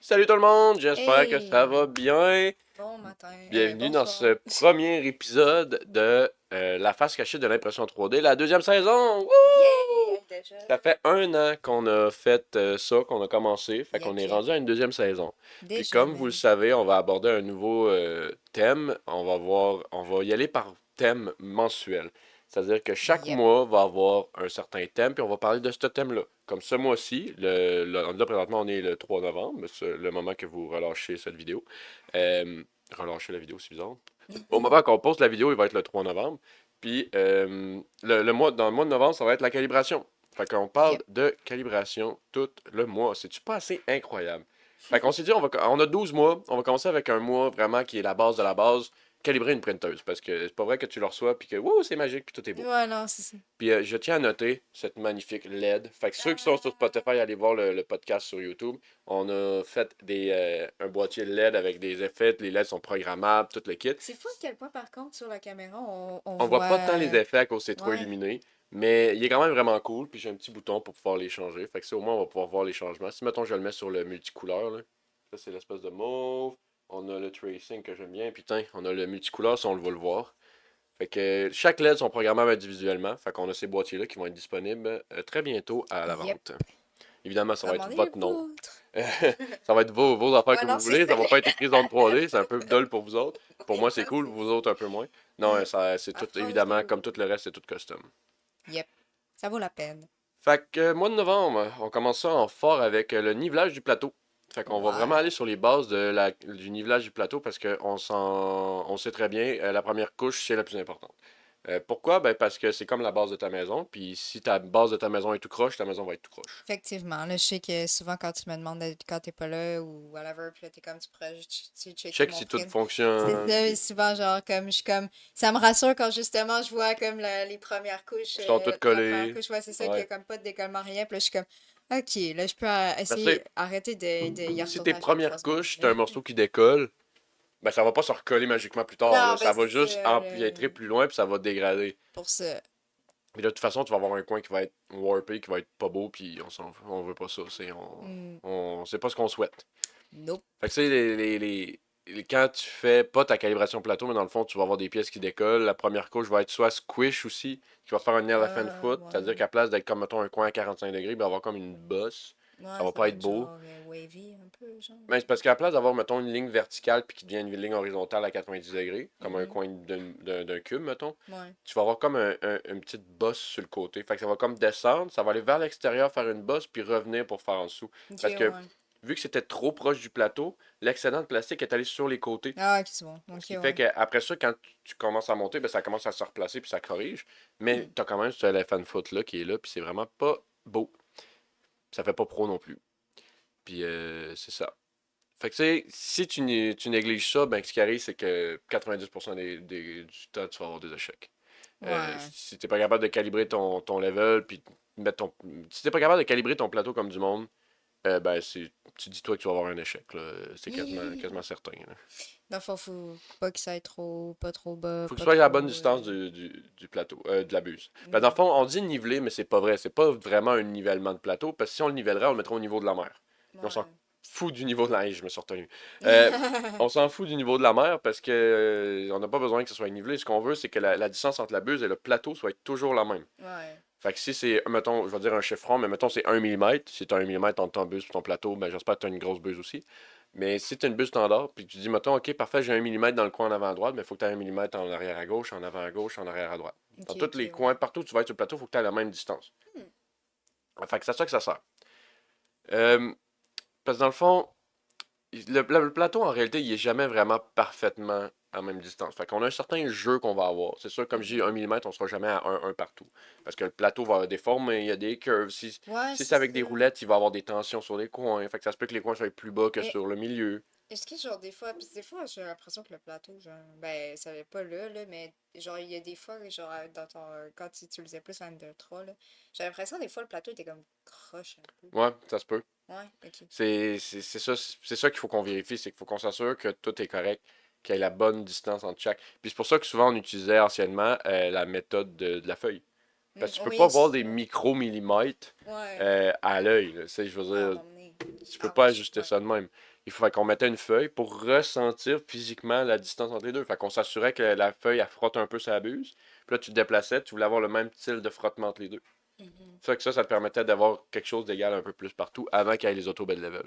Salut tout le monde, j'espère que ça va Hey! bien. Bon matin. Bienvenue dans Bonsoir. ce premier épisode de La face cachée de l'impression 3D, la deuxième saison. Wouh! Yay! Hey, déjà. Ça fait un an qu'on a fait ça, qu'on a commencé, fait qu'on Yep, est yep. rendu à une deuxième saison. Puis Déjà, comme vous le man. savez, on va aborder un nouveau thème. On va y aller par thème mensuel. C'est-à-dire que chaque Yep. mois va avoir un certain thème, puis on va parler de ce thème-là. Comme ce mois-ci, là présentement on est le 3 novembre, c'est le moment que vous relâchez cette vidéo. Euh, relâchez la vidéo, c'est bizarre. Au moment qu'on poste la vidéo, il va être le 3 novembre. Puis dans le mois de novembre, ça va être la calibration. Fait qu'on parle Yep. de calibration tout le mois. C'est-tu pas assez incroyable? Fait qu'on s'est dit, on a 12 mois. On va commencer avec un mois vraiment qui est la base de la base. Calibrer une printeuse. Parce que c'est pas vrai que tu le reçois puis que wouh, c'est magique puis tout est beau. Ouais, non, c'est ça. Puis je tiens à noter cette magnifique LED. Fait que ceux qui sont sur Spotify, allez voir le podcast sur YouTube. On a fait un boîtier LED avec des effets. Les LED sont programmables, tout le kit. C'est fou à quel point, par contre, sur la caméra, on On voit voit. pas tant les effets à cause c'est trop Ouais. illuminé, mais il est quand même vraiment cool. Puis j'ai un petit bouton pour pouvoir les changer. Fait que ça, au moins, on va pouvoir voir les changements. Si, mettons, je le mets sur le multicouleur, là. Ça, c'est l'espèce de mauve. On a le tracing que j'aime bien. Putain, on a le multicouleur, si on le va le voir. Fait que chaque LED sont programmables individuellement. Fait qu'on a ces boîtiers-là qui vont être disponibles très bientôt à la Yep. vente. Évidemment, ça va être Commandez les votre nom. vôtres. Ça va être vos affaires Ouais, que non, vous c'est voulez. ça. Ça va pas être écrit zone 3D. C'est un peu dull pour vous autres. Pour Ouais, moi, c'est non, cool. c'est Vous ça. autres, un peu moins. Non, c'est tout, Approche évidemment, de comme où? tout le reste, c'est tout custom. Yep. Ça vaut la peine. Fait que mois de novembre, on commence ça en fort avec le nivelage du plateau. Fait qu'on va vraiment aller Ouais. sur les bases du nivelage du plateau parce on sait très bien, la première couche, c'est la plus importante. Pourquoi? Ben parce que c'est comme la base de ta maison, puis si ta base de ta maison est tout croche, ta maison va être tout croche. Effectivement. Là, je sais que souvent, quand tu me demandes quand t'es pas là ou whatever, puis là, t'es comme, tu pourrais tu checker Check mon si tout print. C'est fonctionne, ça, et puis souvent, genre, comme, je suis comme, ça me rassure quand justement, je vois comme les premières couches, ils sont tous la première collés. couche, ouais, c'est ça, qu'il y a Ouais. comme pas de décollement, rien, puis là, je suis comme, ok, là, je peux Parce que essayer, arrêter de y si retourner tes à chaque fois premières ce matin. couches, t'as un morceau qui décolle, ben ça va pas se recoller magiquement plus tard, là. Non, Ça ben, va c'est juste ça, empiétrer plus loin, puis ça va dégrader. pour ça. Mais de toute façon, tu vas avoir un coin qui va être warpé, qui va être pas beau, puis on veut pas ça. Hmm, C'est pas ce qu'on souhaite. nope. Fait que tu sais, quand tu fais pas ta calibration plateau, mais dans le fond, tu vas avoir des pièces qui décollent. La première couche va être soit squish aussi, qui va faire un elephant foot, c'est-à-dire Ouais. qu'à place d'être comme, mettons, un coin à 45 degrés, il va avoir comme une bosse. Ça Ouais, va ça va pas être être beau. genre wavy, un peu, genre. Mais c'est parce qu'à la place d'avoir, mettons, une ligne verticale puis qui devient une ligne horizontale à 90 degrés, comme un Mhm. coin d'un cube, mettons, Ouais. tu vas avoir comme une petite bosse sur le côté. Fait que ça va comme descendre, ça va aller vers l'extérieur, faire une bosse, puis revenir pour faire en dessous. Ok, Parce que ouais. vu que c'était trop proche du plateau, l'excédent de plastique est allé sur les côtés. Ah, ok, c'est bon. Ok, Ce qui fait ouais. qu'après ça, quand tu commences à monter, ben, ça commence à se replacer puis ça corrige. Mais Hmm. t'as quand même ce elephant foot là qui est là, puis c'est vraiment pas beau. Ça fait pas pro non plus. Puis c'est ça. Fait que tu sais, si tu négliges ça, ben ce qui arrive, c'est que 90% du temps, tu vas avoir des échecs. Ouais. Si t'es pas capable de calibrer ton level, puis si t'es pas capable de calibrer ton plateau comme du monde, ben tu dis-toi que tu vas avoir un échec, là. C'est quasiment certain, là. Dans le fond, faut pas que ça aille trop, pas trop bas, Faut que ce pas soit à la bonne trop. distance du plateau, de la buse. Ben, dans le Hmm. fond, on dit niveler, mais c'est pas vrai. C'est pas vraiment un nivellement de plateau, parce que si on le nivellerait, on le mettrait au niveau de la mer. Mais on s'en Ouais. fout du niveau de la... Hey, je me suis retenu. Euh, on s'en fout du niveau de la mer parce que on n'a pas besoin que ce soit nivelé. Ce qu'on veut, c'est que la distance entre la buse et le plateau soit toujours la même. Ouais. Fait que si c'est, mettons, je vais dire un chiffron, mais mettons c'est 1 mm. Si tu as 1 mm entre ton buse et ton plateau, ben j'espère que tu as une grosse buse aussi. Mais si tu as une buse standard, puis tu dis, mettons, ok, parfait, j'ai 1 mm dans le coin en avant à droite, mais il faut que tu aies 1 mm en arrière à gauche, en avant à gauche, en arrière à droite. Ok, Dans tous ok, les ouais. coins, partout où tu vas être sur le plateau, il faut que tu aies la même distance. Hmm. Fait que c'est à ça que ça sert. Euh, Parce que dans le fond, le plateau, en réalité, il est jamais vraiment parfaitement à la même distance. Fait qu'on a un certain jeu qu'on va avoir. C'est sûr, comme je dis, Mhm. 1 mm, on sera jamais à 1 partout. Parce que le plateau va avoir des formes, mais il y a des curves. Ouais, Si c'est c'est avec des ça. roulettes, il va y avoir des tensions sur les coins. Fait que ça se peut que les coins soient plus bas que Mais sur le milieu. est-ce que, genre, des fois, puis des fois, j'ai l'impression que le plateau, genre, ben, ça va pas là, mais, genre, il y a des fois, genre, dans ton, quand tu utilisais plus l'Ender 3, là, j'ai l'impression, des fois, le plateau était comme croche un peu. Ouais, ça se peut. Ouais, ok. C'est ça qu'il faut qu'on vérifie, c'est qu'il faut qu'on s'assure que tout est correct, qu'il y ait la bonne distance entre chaque. Puis c'est pour ça que souvent on utilisait anciennement la méthode de la feuille. Hmm, Parce que tu peux pas oui, voir des ouais. micromillimètres Ouais. à l'œil, là. Tu sais, je veux Non, à un dire, moment donné. tu peux pas Ouch. ajuster Ouais. ça de même. il fallait qu'on mettait une feuille pour ressentir physiquement la distance entre les deux. Fait qu'on s'assurait que la feuille, elle frotte un peu sa buse. Puis là, tu te déplaçais, tu voulais avoir le même style de frottement entre les deux. Mhm. Fait que ça te permettait d'avoir quelque chose d'égal un peu plus partout avant qu'il y ait les auto bed level.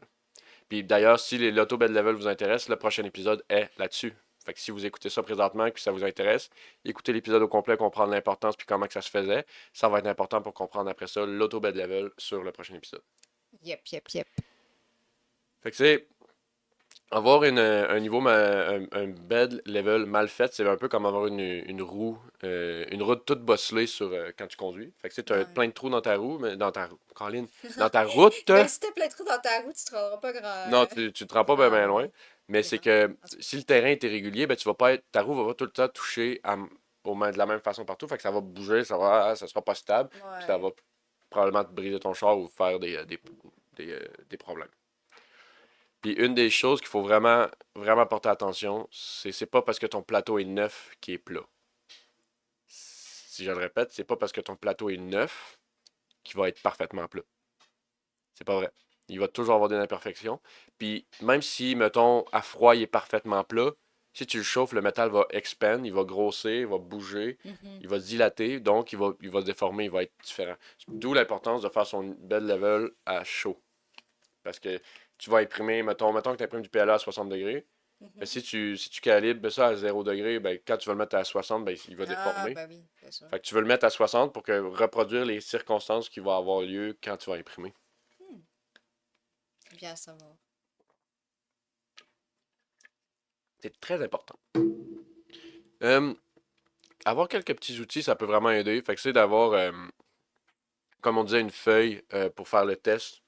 Puis d'ailleurs, si l'auto bed level vous intéresse, le prochain épisode est là-dessus. Fait que si vous écoutez ça présentement et que ça vous intéresse, écoutez l'épisode au complet, comprendre l'importance puis comment que ça se faisait. Ça va être important pour comprendre après ça l'auto bed level sur le prochain épisode. Yep, yep, yep. Fait que c'est avoir un niveau, un bed level mal fait, c'est un peu comme avoir une route toute bosselée sur quand tu conduis. Fait que tu as Ouais. plein de trous dans ta roue, mais dans ta roue, Colin, dans ta route. Même si t'as plein de trous dans ta route, tu te rendras pas Non, tu te rends pas bien grand loin. loin. Mais C'est c'est bon. que En tout cas. si le terrain est irrégulier, ben tu vas pas être. Ta roue va pas tout le temps toucher de la même façon partout. Fait que ça va bouger, ça sera pas stable. Puis ça Ouais. va probablement te briser ton char ou faire des problèmes. Puis une des choses qu'il faut vraiment, vraiment porter attention, c'est pas parce que ton plateau est neuf qu'il est plat. Si je le répète, c'est pas parce que ton plateau est neuf qu'il va être parfaitement plat. C'est pas vrai. Il va toujours avoir des imperfections. Puis même si, mettons, à froid, il est parfaitement plat, si tu le chauffes, le métal va expand, il va grossir, il va bouger, Mhm. il va se dilater, donc il va se déformer, il va être différent. D'où l'importance de faire son bed level à chaud. Parce que tu vas imprimer, mettons que tu imprimes du PLA à 60 degrés. Ben, Mhm. si tu calibres ça à 0 degré, ben, quand tu vas le mettre à 60, ben, il va Ah, déformer. bah oui, bien sûr. Fait que tu veux le mettre à 60 pour que reproduire les circonstances qui vont avoir lieu quand tu vas imprimer. Hmm. Bien à savoir. C'est très important. Euh, avoir quelques petits outils, ça peut vraiment aider. Fait que c'est d'avoir, comme on disait, une feuille pour faire le test.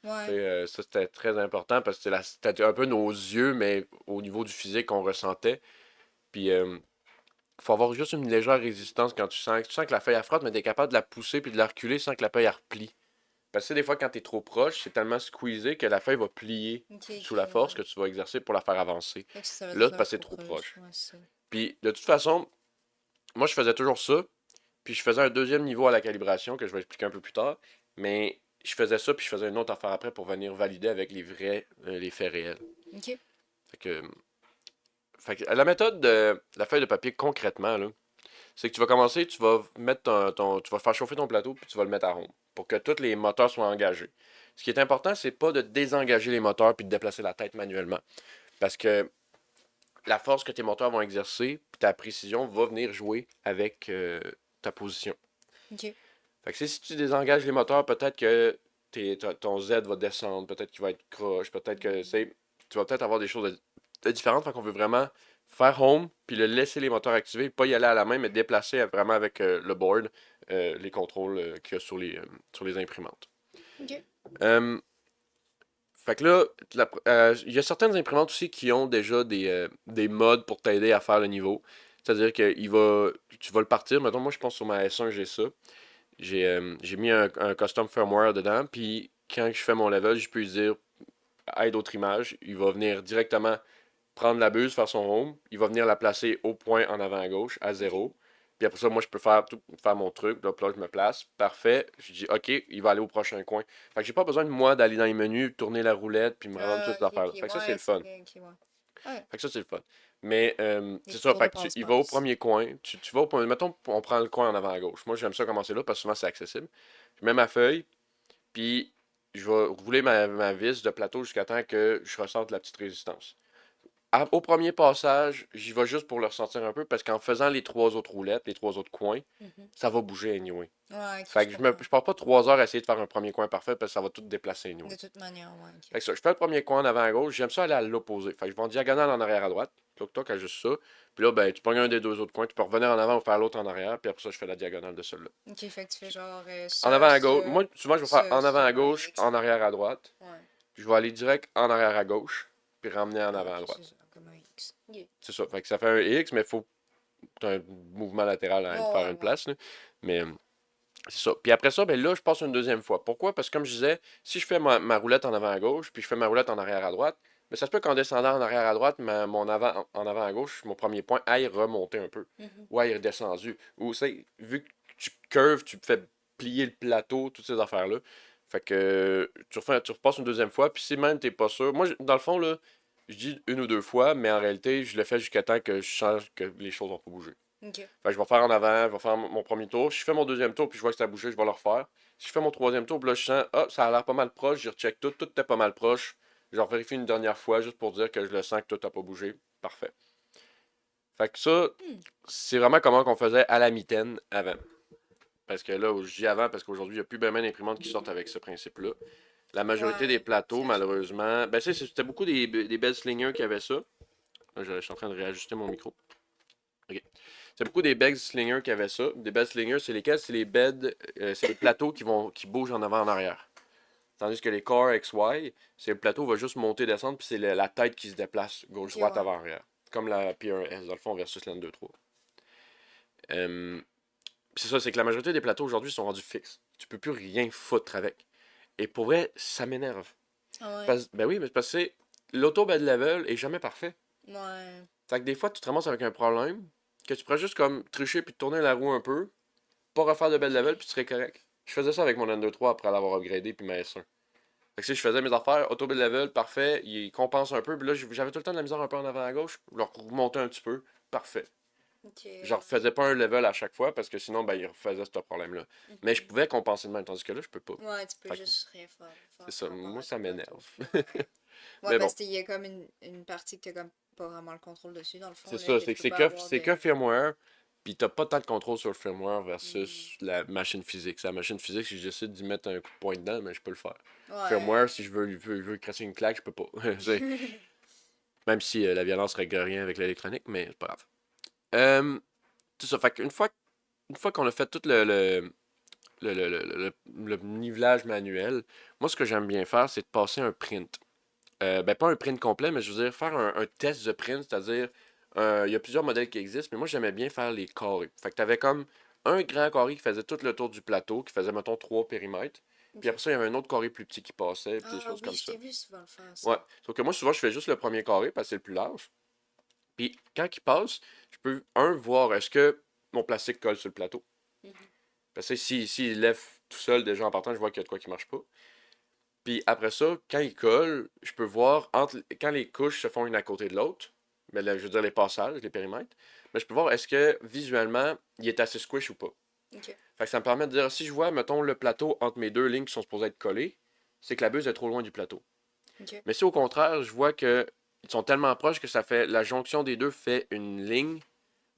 Ouais. Ça, c'était très important parce que c'était un peu nos yeux, mais au niveau du physique qu'on ressentait. Puis, faut avoir juste une légère résistance quand tu sens que la feuille elle frotte, mais tu es capable de la pousser puis de la reculer sans que la feuille elle replie. Parce que des fois, quand tu es trop proche, c'est tellement squeezé que la feuille va plier Ok, sous ok, la force ouais. que tu vas exercer pour la faire avancer. Fait que ça va Là, être c'est parce que c'est trop trop proche. proche. Ouais, c'est ça. Puis, de toute façon, moi, je faisais toujours ça. Puis, je faisais un deuxième niveau à la calibration que je vais expliquer un peu plus tard. Mais je faisais ça, puis je faisais une autre affaire après pour venir valider avec les faits réels. Ok. Fait que, la méthode de la feuille de papier concrètement, là, c'est que tu vas commencer, tu vas mettre tu vas faire chauffer ton plateau, puis tu vas le mettre à ronde pour que tous les moteurs soient engagés. Ce qui est important, c'est pas de désengager les moteurs puis de déplacer la tête manuellement. Parce que la force que tes moteurs vont exercer, puis ta précision va venir jouer avec ta position. Ok. Fait que si tu désengages les moteurs, peut-être que ton Z va descendre, peut-être qu'il va être croche, peut-être que Mhm. tu vas peut-être avoir des choses de différentes. Fait qu'on veut vraiment faire home, puis le laisser les moteurs activés, pas y aller à la main, mais déplacer vraiment avec le board les contrôles qu'il y a sur les imprimantes. Ok. Euh, Fait que là, il y a certaines imprimantes aussi qui ont déjà des modes pour t'aider à faire le niveau. C'est-à-dire que tu vas le partir. Mettons, moi, je pense sur ma S1, j'ai ça. J'ai mis un custom firmware dedans, puis quand je fais mon level, je peux lui dire aide autre image. Il va venir directement prendre la buse, faire son home. Il va venir la placer au point en avant à gauche, à Ok. zéro. Puis après ça, moi, je peux faire mon truc. Là, puis là, je me place. Parfait. Je dis OK, il va aller au prochain coin. Fait que j'ai pas besoin de moi d'aller dans les menus, tourner la roulette, puis me rendre toutes Ah, ces ok, affaires-là. ok. Fait que ça, c'est Ouais, le c'est fun. vrai. Ok, ouais. Ouais. Fait que ça, c'est le fun. Mais Des c'est petits ça. tours de Fait que il va au passe-passe. premier coin. Tu vas au premier. Mettons, on prend le coin en avant à gauche. Moi, j'aime ça commencer là parce que souvent, c'est accessible. Je mets ma feuille, puis je vais rouler ma vis de plateau jusqu'à temps que je ressente la petite résistance. Au premier passage, j'y vais juste pour le ressentir un peu parce qu'en faisant les trois autres roulettes, les trois autres coins, Mhm. ça va bouger anyway. Ouais, ok, Fait je que comprends. je pars pas 3 heures à essayer de faire un premier coin parfait parce que ça va tout déplacer anyway. De toute manière, ouais, ok. Fait que ça, je fais le premier coin en avant à gauche, j'aime ça aller à l'opposé. Fait que je vais en diagonale en arrière à droite, toc à juste ça. Puis là, ben, tu pognes un des deux autres coins, tu peux revenir en avant ou faire l'autre en arrière, puis après ça, je fais la diagonale de celui-là. Ok, fait que tu fais genre En avant ça, à gauche, ça, moi, souvent, je vais faire ça, en avant à ça, gauche, X. en arrière à droite. Ouais. Puis je vais aller direct en arrière à gauche, puis ramener en Ah, avant à ok, droite. c'est ça, comme un X. Ok. C'est ça. Fait que ça fait un X, mais il faut un mouvement latéral à Ouais, faire ouais, une ouais. place. Là. Mais c'est ça. Puis après ça, ben là, je passe une deuxième fois. Pourquoi? Parce que comme je disais, si je fais ma roulette en avant à gauche, puis je fais ma roulette en arrière à droite, mais ça se peut qu'en descendant en arrière à droite, mon avant, en avant à gauche, mon premier point, aille remonter un peu. Mhm. Ou aille redescendu. Ou, c'est vu que tu curves, tu fais plier le plateau, toutes ces affaires-là. Fait que tu repasses une deuxième fois, puis si même t'es pas sûr. Moi, dans le fond, là, je dis une ou deux fois, mais en réalité, je le fais jusqu'à temps que je change que les choses n'ont pas bougé. Ok. Fait que je vais faire en avant, je vais faire mon premier tour. Si je fais mon deuxième tour, puis je vois que ça a bougé, je vais le refaire. Si je fais mon troisième tour, puis là, je sens, ah, ça a l'air pas mal proche, je recheck tout, tout était pas mal proche. Je vérifie une dernière fois, juste pour dire que je le sens que tout n'a pas bougé. Parfait. Fait que ça, Hmm. c'est vraiment comment qu'on faisait à la mitaine avant. Parce que là, je dis avant, parce qu'aujourd'hui, il n'y a plus bien d'imprimantes qui sortent avec ce principe-là. La majorité des Ouais, plateaux, c'est vrai. malheureusement, ben c'était beaucoup des belles slingers qui avaient ça. Là, je suis en train de réajuster mon micro. Ok. C'est beaucoup des bed slingers qui avaient ça. Des bed slingers, c'est lesquels? C'est les beds, c'est les plateaux qui bougent en avant en arrière. Tandis que les Core XY, c'est le plateau va juste monter, descendre, puis c'est la tête qui se déplace Ok, gauche, droite, ouais. avant, arrière. Comme la P1S dans le fond versus la N23. C'est ça, c'est que la majorité des plateaux aujourd'hui sont rendus fixes. Tu peux plus rien foutre avec. Et pour vrai, ça m'énerve. Ah ouais. Ben oui, mais c'est parce que l'auto bed level est jamais parfait. Ouais. Fait que des fois, tu te ramasses avec un problème que tu pourrais juste comme tricher puis tourner la roue un peu, pas refaire de bed level puis tu serais correct. Je faisais ça avec mon N23 après l'avoir upgradé puis ma S1. Fait que si je faisais mes affaires, auto bed level, parfait, il compense un peu, puis là j'avais tout le temps de la misère un peu en avant à gauche, je le remontais un petit peu, parfait. Ok, Je ouais. refaisais pas un level à chaque fois parce que sinon, ben, il refaisait ce problème-là. Mais je Mhm. pouvais compenser de même, tandis que là, je peux pas. Ouais, tu peux Fait que juste rien c'est faire ça, par rapport moi à ça ton plateau. m'énerve. Ouais. Ouais, Mais bon, parce qu'il y a comme une partie que t'as comme pas vraiment le contrôle dessus, dans le fond, c'est là, ça, que c'est tu que peux pas avoir c'est de. que firmware, puis t'as pas tant de contrôle sur le firmware Hmm. versus la machine physique. C'est la machine physique, si je décide d'y mettre un coup de poing dedans, mais je peux le faire. Firmware, Ouais. si je veux crasser une claque, je peux pas. Même si la violence règle rien avec l'électronique, mais c'est pas grave. Euh, c'est ça, fait qu'une fois qu'on a fait tout le nivelage manuel, moi ce que j'aime bien faire, c'est de passer un print. Ben pas un print complet, mais je veux dire faire un test de print, c'est-à-dire il y a plusieurs modèles qui existent, mais moi j'aimais bien faire les carrés. Fait que t'avais comme un grand carré qui faisait tout le tour du plateau, qui faisait mettons 3 périmètres. Puis Ok. après ça, il y avait un autre carré plus petit qui passait, puis des Ah choses oui, comme je ça. t'ai vu souvent le faire, ça. Ouais. Sauf que moi souvent je fais juste le premier carré parce que c'est le plus large. Puis quand il passe, je peux, voir est-ce que mon plastique colle sur le plateau. Mhm. Parce que si il lève tout seul déjà en partant, je vois qu'il y a de quoi qui marche pas. Puis après ça, quand il colle, je peux voir quand les couches se font une à côté de l'autre, mais là, je veux dire les passages, les périmètres, mais je peux voir est-ce que visuellement il est assez squish ou pas. Ok. Fait que ça me permet de dire si je vois, mettons, le plateau entre mes deux lignes qui sont supposées être collées, c'est que la buse est trop loin du plateau. Ok. Mais si au contraire, je vois que ils sont tellement proches que ça fait la jonction des deux fait une ligne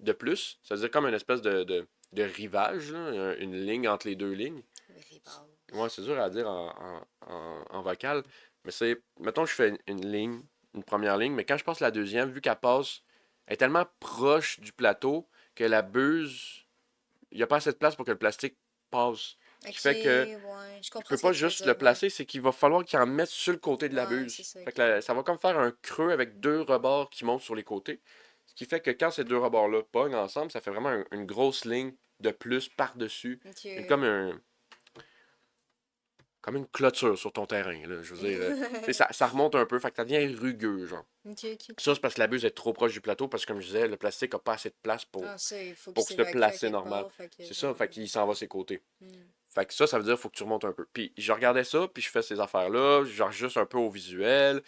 de plus, c'est-à-dire comme une espèce de rivage, là, une ligne entre les deux lignes. Le Ouais, rivage. c'est dur à dire en vocal, mais c'est, mettons, je fais une ligne, une première ligne, mais quand je passe la deuxième, vu qu'elle passe, elle est tellement proche du plateau que la buse, il n'y a pas assez de place pour que le plastique passe. Ce qui Ok, fait que ouais. Je je comprends peux ce que pas tu veux juste le dire, ouais. placer, c'est qu'il va falloir qu'il en mette sur le côté de la Ouais, c'est buse. ça Fait que qui. ça va comme faire un creux avec deux rebords qui montent sur les côtés. Ce qui fait que quand ces deux rebords-là pognent ensemble, ça fait vraiment une grosse ligne de plus par-dessus. Ok. Comme comme une clôture sur ton terrain, là. Je veux dire, tu sais, ça remonte un peu, fait que ça devient rugueux, genre. Ok, ok. Ça, c'est parce que la buse est trop proche du plateau, parce que comme je disais, le plastique a pas assez de place Ah, ça, il faut qu'il pour se s'évacue à placer quelque normal. part, fait que C'est ouais. ça, fait qu'il s'en va ses côtés. Hmm. Fait que ça veut dire qu'il faut que tu remontes un peu. Puis je regardais ça, puis je fais ces affaires-là, j'ajuste un peu au visuel,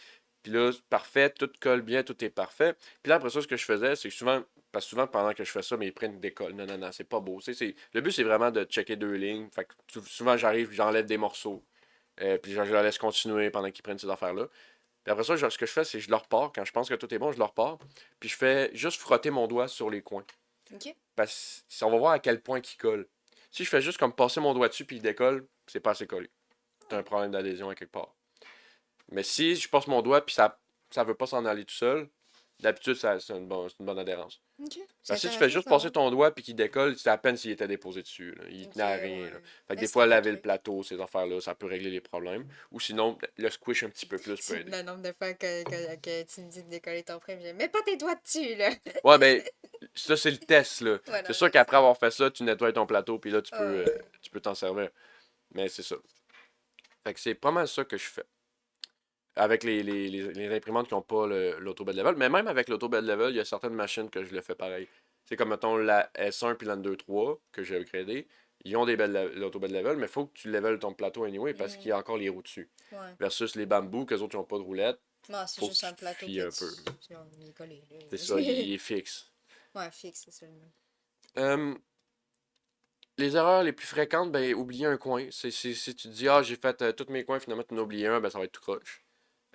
puis là, parfait, tout colle bien, tout est parfait. Puis là, après ça, ce que je faisais, c'est que souvent, parce que souvent, pendant que je fais ça, mes prints décollent. Non, non, non, c'est pas beau. Le but, c'est vraiment de checker deux lignes. Fait que souvent, j'arrive, j'enlève des morceaux. Puis je la laisse continuer pendant qu'ils prennent ces affaires-là. Puis après ça, ce que je fais, c'est que je leur repars. Quand je pense que tout est bon, je leur repars. Puis je fais juste frotter mon doigt sur les coins. Ok. Parce que on va voir à quel point il colle. Si je fais juste comme passer mon doigt dessus puis il décolle, c'est pas assez collé. T'as un problème d'adhésion à quelque part. Mais si je passe mon doigt puis ça veut pas s'en aller tout seul, d'habitude, c'est une bonne adhérence. Ok. C'est Parce que si tu fais intéressant à juste passer savoir. ton doigt puis qu'il décolle, c'est à peine s'il était déposé dessus, là. Il Ok, tenait à rien, là. ouais. Fait que Mais des c'est un fois, bon laver le truc. plateau, ces affaires-là, ça peut régler les problèmes. Ou sinon, le squish un petit peu plus peut aider. Le nombre de fois que tu me dis de décoller ton frame, je mets pas tes doigts dessus, là. Ouais, ben, ça, c'est le test, là. Ouais, C'est non, sûr je qu'après sais. avoir fait ça, tu nettoies ton plateau, puis là, Ah ouais. tu peux t'en servir. Mais c'est ça. Fait que c'est pas mal ça que je fais. Avec les imprimantes qui n'ont pas l'auto-bed level. Mais même avec l'auto-bed level, il y a certaines machines que je le fais pareil. C'est comme, mettons, la S1 puis la N23 que j'ai upgradé. ils ont des l'auto-bed level, mais il faut que tu level ton plateau anyway parce qu'il y Mhm. a encore les roues dessus. Ouais. Versus les bambous, qu'eux autres, ils n'ont pas de roulette, Non, c'est faut que juste tu un te plateau fies que un peu. on est collé, C'est ça, là. il est fixe. Ouais, fixe, c'est ça le mot. Euh, les erreurs les plus fréquentes, ben, oublier un coin. Si tu te dis, ah, j'ai fait tous mes coins, finalement, tu en as oublié un, ben, ça va être tout croche.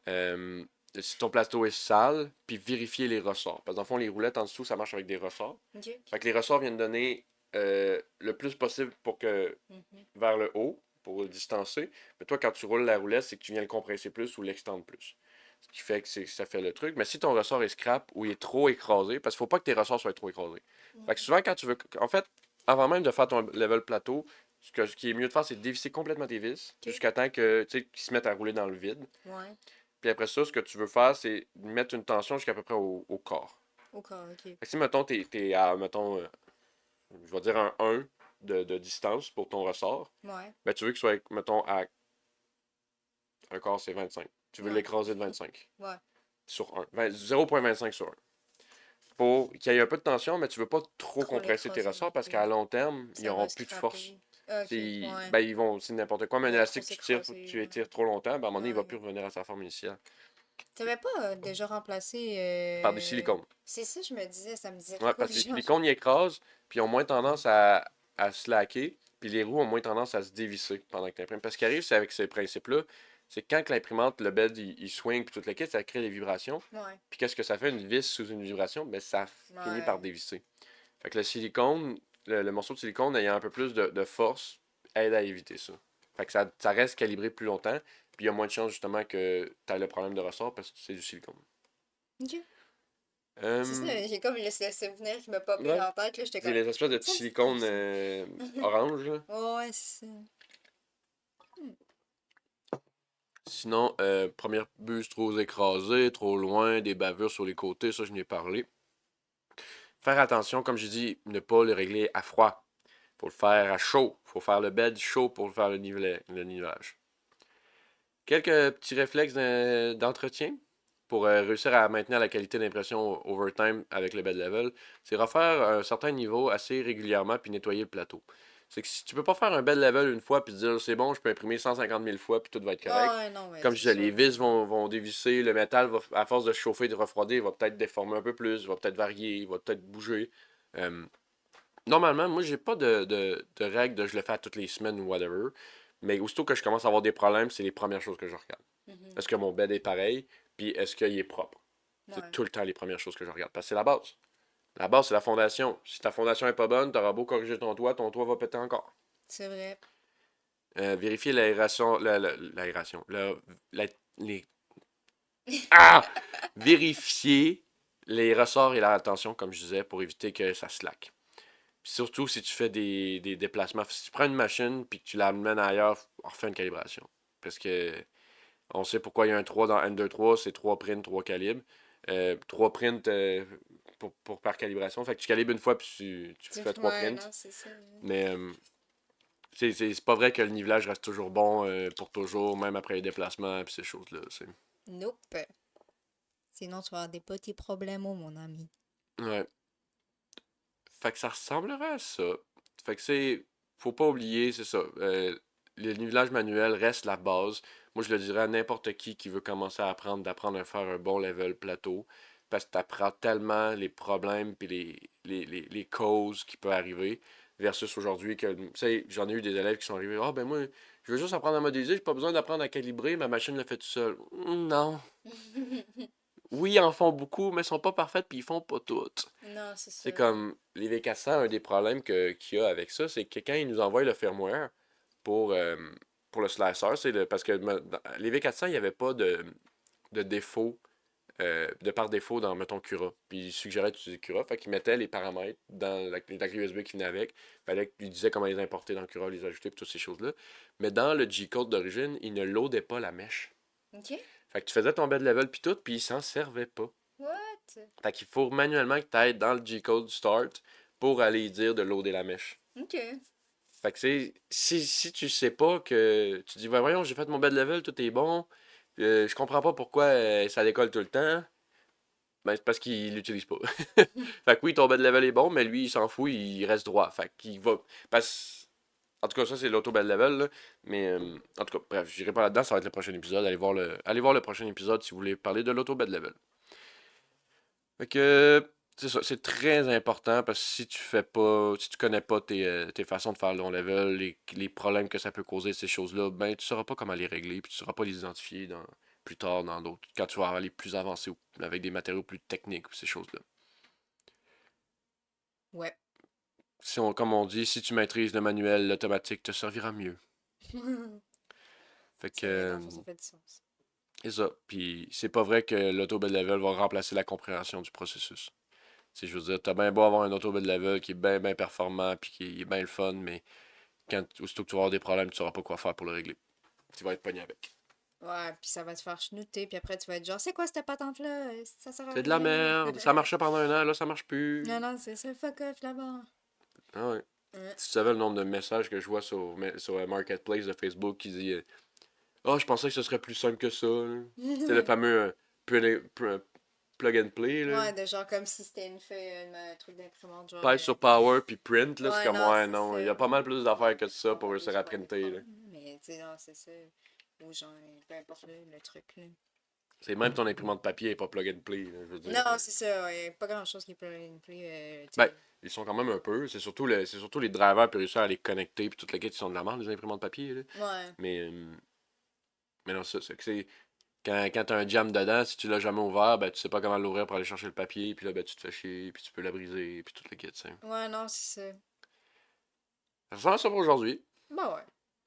Euh, si ton plateau est sale, puis vérifier les ressorts. Parce que dans le fond, les roulettes en dessous, ça marche avec des ressorts. Ok. Fait que les ressorts viennent donner le plus possible pour que Mhm. vers le haut, pour le distancer. Mais toi, quand tu roules la roulette, c'est que tu viens le compresser plus ou l'extendre plus. Ce qui fait que ça fait le truc. Mais si ton ressort est scrap ou il est trop écrasé, parce qu'il faut pas que tes ressorts soient trop écrasés. Fait que Mhm. souvent, quand tu veux. En fait, avant même de faire ton level plateau, ce qui est mieux de faire, c'est de dévisser complètement tes vis Ok. jusqu'à temps que tu sais, qu'ils se mettent à rouler dans le vide. Ouais. Puis après ça, ce que tu veux faire, c'est mettre une tension jusqu'à peu près au corps. Au corps, ok. Fait que si, mettons, t'es à, mettons, je vais dire un 1 de distance pour ton ressort, Ouais. ben tu veux qu'il soit, mettons, à un quart, c'est 25. Tu veux Ouais. l'écraser de 25 Ouais. sur 1. 0,25 sur 1. Pour qu'il y ait un peu de tension, mais tu veux pas trop Trop compresser tes l'écraser ressorts parce beaucoup. qu'à long terme, ils Ça va n'auront plus de force. scraper. Ah, ok, ouais. Ben, ils vont, c'est n'importe quoi, mais un Il va trop élastique, tu tires, s'écraser, tu ouais. étires trop longtemps, ben, à un moment donné, il va Ouais. plus revenir à sa forme initiale. T'avais pas déjà remplacé. Par du silicone. C'est ça, je me disais, ça me disait de Ouais, quoi parce que que les genre. silicones, ils écrasent, puis ils ont moins tendance à slacker, puis les roues ont moins tendance à se dévisser pendant que tu imprimes. Parce ce qui arrive, c'est avec ces principes-là, c'est que quand que l'imprimante, le bed, il swing, puis toute la kit, ça crée des vibrations. Ouais. Puis qu'est-ce que ça fait, une vis sous une vibration? Ben, ça finit par Ouais. dévisser. Fait que le silicone, le morceau de silicone ayant un peu plus de force, aide à éviter ça. Fait que ça reste calibré plus longtemps, puis il y a moins de chances justement que tu aies le problème de ressort parce que c'est du silicone. Ok. C'est Euh, ça, j'ai comme le souvenir qui m'a popé ouais, dans la tête, là. J'étais c'est comme. les espèces de petits Ça me dit de quoi silicones ça? orange, là. Ouais, c'est ça. Hmm. Sinon, première buse trop écrasée, trop loin, des bavures sur les côtés, ça je n'ai parlé. Faire attention, comme je dis, ne pas le régler à froid. Faut le faire à chaud. Faut faire le bed chaud pour faire le nivelage. Quelques petits réflexes d'entretien pour réussir à maintenir la qualité d'impression overtime avec le bed level, c'est refaire un certain niveau assez régulièrement puis nettoyer le plateau. C'est que si tu peux pas faire un bed level une fois puis te dire c'est bon, je peux imprimer 150 000 fois puis tout va être correct. Ah, ouais, non, mais Comme je c'est disais, sûr. les vis vont dévisser, le métal, va, à force de se chauffer, de refroidir, il va peut-être déformer un peu plus, il va peut-être varier, il va peut-être bouger. Euh, Normalement, moi, j'ai pas de règle de je le fais à toutes les semaines ou whatever. Mais aussitôt que je commence à avoir des problèmes, c'est les premières choses que je regarde. Mhm. Est-ce que mon bed est pareil? Puis est-ce qu'il est propre? C'est Ouais, tout le temps les premières choses que je regarde. Parce que c'est la base. La base, c'est la fondation. Si ta fondation est pas bonne, t'auras beau corriger ton toit va péter encore. c'est vrai. Vérifier l'aération. L'aération. La- les... Ah! Vérifier les ressorts et la tension, comme je disais, pour éviter que ça slack. Puis surtout si tu fais des déplacements. Si tu prends une machine puis que tu l'amènes ailleurs, refais une calibration. Parce que on sait pourquoi il y a un 3 dans M23, c'est 3 prints, 3 calibres. 3 prints par calibration. Fait que tu calibres une fois puis tu fais 3 Ouais, prints. non, c'est ça. Mais c'est pas vrai que le nivelage reste toujours bon pour toujours, même après les déplacements puis ces choses-là. Nope. Sinon, tu vas avoir des petits problèmes, oh, mon ami. Ouais. Fait que ça ressemblerait à ça. Fait que c'est. Faut pas oublier, c'est ça. Le nivelage manuel reste la base. Moi, je le dirais à n'importe qui veut commencer à apprendre, d'apprendre à faire un bon level plateau. Parce que tu apprends tellement les problèmes puis les causes qui peuvent arriver. Versus aujourd'hui que, tu sais, j'en ai eu des élèves qui sont arrivés. Ah, ben moi, je veux juste apprendre à modéliser, j'ai pas besoin d'apprendre à calibrer, ma machine le fait tout seul. Non. Oui, ils en font beaucoup, mais ils sont pas parfaites puis ils font pas toutes. Non, c'est ça. C'est comme les V400, un des problèmes qu'il y a avec ça, c'est que quand ils nous envoient le firmware pour, euh, pour le slicer, parce que dans les V400, il n'y avait pas de défaut, de par défaut dans, mettons, Cura. Puis ils suggéraient d'utiliser Cura, fait qu'ils mettaient les paramètres dans la clé USB qui venait avec. Fallait qu'ils disaient comment les importer dans Cura, les ajouter, puis toutes ces choses-là. Mais dans le G-code d'origine, ils ne loadaient pas la mèche. Ok. Fait que tu faisais ton bed level puis tout, puis ils s'en servaient pas. What? Fait qu'il faut manuellement que tu ailles dans le G-code start pour aller dire de loader la mèche. Ok. Fait que c'est si tu sais pas que tu dis ben voyons, j'ai fait mon bed level, tout est bon, je comprends pas pourquoi ça décolle tout le temps, ben c'est parce qu'il l'utilise pas. Fait que oui, ton bed level est bon, mais lui il s'en fout, il reste droit. Fait qu'il va parce En tout cas, ça, c'est l'auto bed level, là. Mais, en tout cas, bref, j'irai pas là-dedans, ça va être le prochain épisode. Allez voir le prochain épisode si vous voulez parler de l'auto bed level. Fait que, c'est ça, c'est très important parce que si tu connais pas tes façons de faire le long level, les problèmes que ça peut causer, ces choses-là, ben, tu sauras pas comment les régler, puis tu sauras pas les identifier plus tard dans d'autres, quand tu vas aller plus avancé ou avec des matériaux plus techniques ou ces choses-là. Ouais. Comme on dit, si tu maîtrises le manuel, l'automatique te servira mieux. Fait que, C'est vrai, dans le fond, ça fait du sens. c'est ça. Puis c'est pas vrai que l'auto bed level va remplacer la compréhension du processus. C'est, je veux dire, t'as bien beau avoir un auto bed level qui est bien, bien performant puis qui est bien le fun, mais aussitôt que tu vas avoir des problèmes, tu sauras pas quoi faire pour le régler. Tu vas être pogné avec. Ouais, puis ça va te faire chnouter, puis après tu vas être genre, c'est quoi cette patente-là? Ça sert à C'est de la rien. merde. Ça marchait pendant un an, là, ça marche plus. Non, non, c'est ça, fuck off là-bas. Ah ouais. Ouais. Si tu savais le nombre de messages que je vois sur Marketplace de Facebook qui dit ah, je pensais que ce serait plus simple que ça, là. C'est le fameux plug and play, là. Ouais, de genre comme si c'était une feuille, un truc d'imprimante, genre. Pèse sur Power puis print, là, c'est Ouais, comme, non, ouais, c'est non, il y ça. a pas mal plus d'affaires que ça Pas pour mal réussir plus à faire des printer, là. problèmes. Mais tu sais, non, c'est ça. Ou genre, peu importe le truc, là. C'est même ton imprimante papier est pas plug and play, là, je veux dire. Non, c'est ça, ouais. Pas grand-chose qui peut une plus, tu Ben, sais. ils sont quand même un peu. C'est surtout les drivers puis réussir à les connecter puis toute la quête qui sont de la merde, les imprimantes papier, là. Ouais. Mais, mais non, ça, c'est que c'est. Quand t'as un jam dedans, si tu l'as jamais ouvert, ben tu sais pas comment l'ouvrir pour aller chercher le papier, puis là ben tu te fais chier, puis tu peux la briser, puis toute la quête, ça. Ouais, non, c'est ça. Ça ressemble à ça pour aujourd'hui. Bah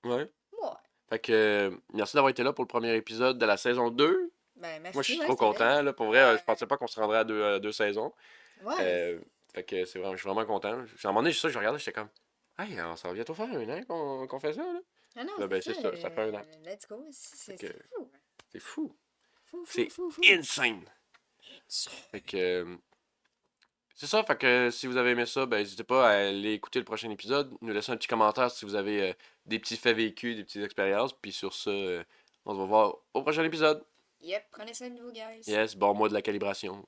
ouais. Ouais. Ouais. Fait que merci d'avoir été là pour le premier épisode de la saison 2. Ben, Moi je merci, suis ouais, trop c'était bien. content, là. Pour vrai, je Ouais. pensais pas qu'on se rendrait à deux saisons. Ouais. Euh, fait que je suis vraiment content. À un moment donné, c'est ça, je regardais, j'étais comme hey, ça va bientôt faire un an qu'on fait ça, là. Ah non, Là, c'est ben ça. c'est ça fait un an. Let's go. Fait que C'est fou. c'est fou. Fou, fou, C'est fou, fou. insane. Fait que c'est ça, fait que si vous avez aimé ça, ben n'hésitez pas à aller écouter le prochain épisode, nous laisser un petit commentaire si vous avez des petits faits vécus, des petites expériences, puis sur ça, on se va voir au prochain épisode. Yep, prenez soin de vous, guys. Yes, bon mois de la calibration.